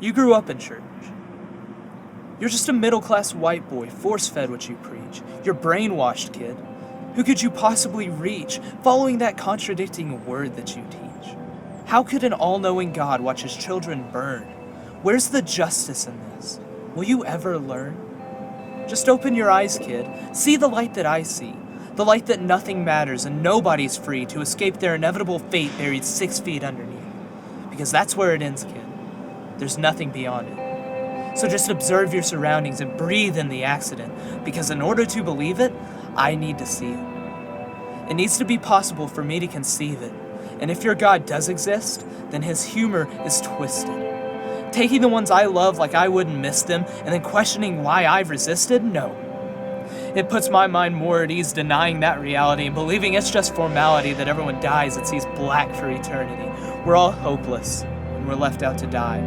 You grew up in church. You're just a middle-class white boy, force-fed what you preach. You're brainwashed, kid. Who could you possibly reach, following that contradicting word that you teach? How could an all-knowing God watch his children burn? Where's the justice in this? Will you ever learn? Just open your eyes, kid. See the light that I see. The light that nothing matters and nobody's free to escape their inevitable fate buried 6 feet underneath. Because that's where it ends, kid. There's nothing beyond it. So just observe your surroundings and breathe in the accident, because in order to believe it, I need to see it. It needs to be possible for me to conceive it. And if your God does exist, then his humor is twisted. Taking the ones I love like I wouldn't miss them, and then questioning why I've resisted? No. It puts my mind more at ease denying that reality and believing it's just formality that everyone dies and sees black for eternity. We're all hopeless, and we're left out to die.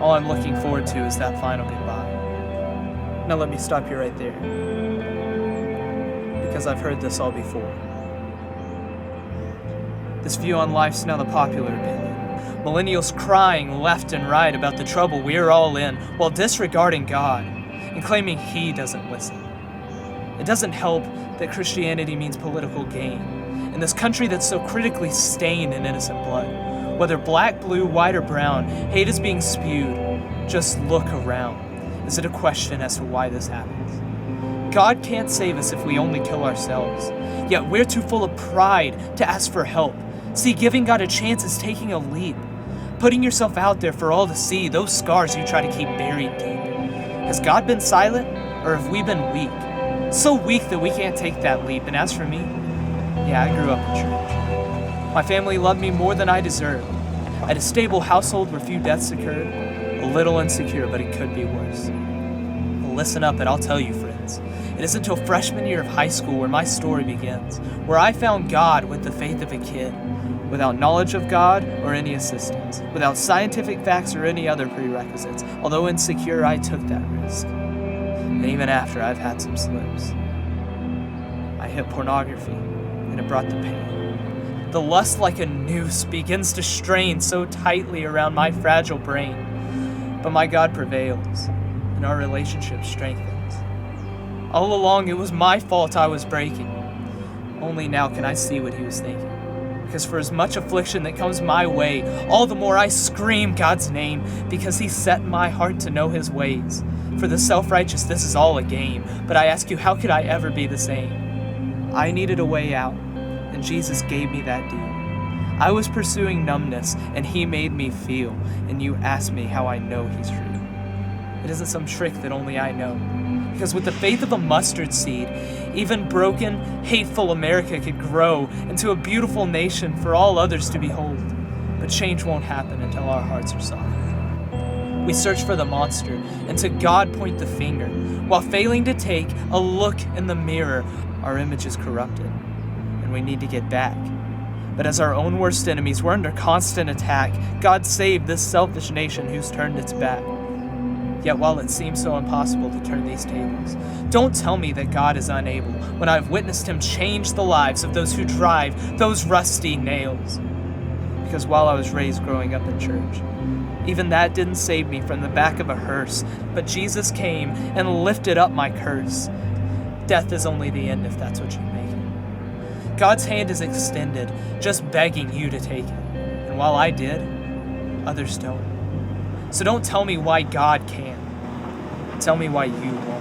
All I'm looking forward to is that final goodbye. Now let me stop you right there, because I've heard this all before. This view on life's now the popular opinion. Millennials crying left and right about the trouble we're all in while disregarding God and claiming he doesn't listen. It doesn't help that Christianity means political gain in this country that's so critically stained in innocent blood. Whether black, blue, white, or brown, hate is being spewed. Just look around. Is it a question as to why this happens? God can't save us if we only kill ourselves. Yet we're too full of pride to ask for help. See, giving God a chance is taking a leap. Putting yourself out there for all to see, those scars you try to keep buried deep. Has God been silent, or have we been weak? So weak that we can't take that leap. And as for me, yeah, I grew up in church. My family loved me more than I deserved. I had a stable household where few deaths occurred. A little insecure, but it could be worse. Well, listen up and I'll tell you, friends. It isn't until freshman year of high school where my story begins, where I found God with the faith of a kid, without knowledge of God or any assistance, without scientific facts or any other prerequisites. Although insecure, I took that risk. And even after, I've had some slips. I hit pornography, and it brought the pain. The lust like a noose begins to strain so tightly around my fragile brain. But my God prevails, and our relationship strengthens. All along, it was my fault I was breaking. Only now can I see what he was thinking. Because for as much affliction that comes my way, all the more I scream God's name, because he set my heart to know his ways. For the self-righteous, this is all a game. But I ask you, how could I ever be the same? I needed a way out, and Jesus gave me that deal. I was pursuing numbness, and he made me feel, and you asked me how I know he's real. It isn't some trick that only I know. Because with the faith of a mustard seed, even broken, hateful America could grow into a beautiful nation for all others to behold. But change won't happen until our hearts are soft. We search for the monster, and to God point the finger. While failing to take a look in the mirror, our image is corrupted, and we need to get back. But as our own worst enemies, we're under constant attack. God save this selfish nation who's turned its back. Yet while it seems so impossible to turn these tables, don't tell me that God is unable when I've witnessed him change the lives of those who drive those rusty nails. Because while I was raised growing up in church, even that didn't save me from the back of a hearse, but Jesus came and lifted up my curse. Death is only the end if that's what you make it. God's hand is extended, just begging you to take it. And while I did, others don't. So don't tell me why God can. Tell me why you won't.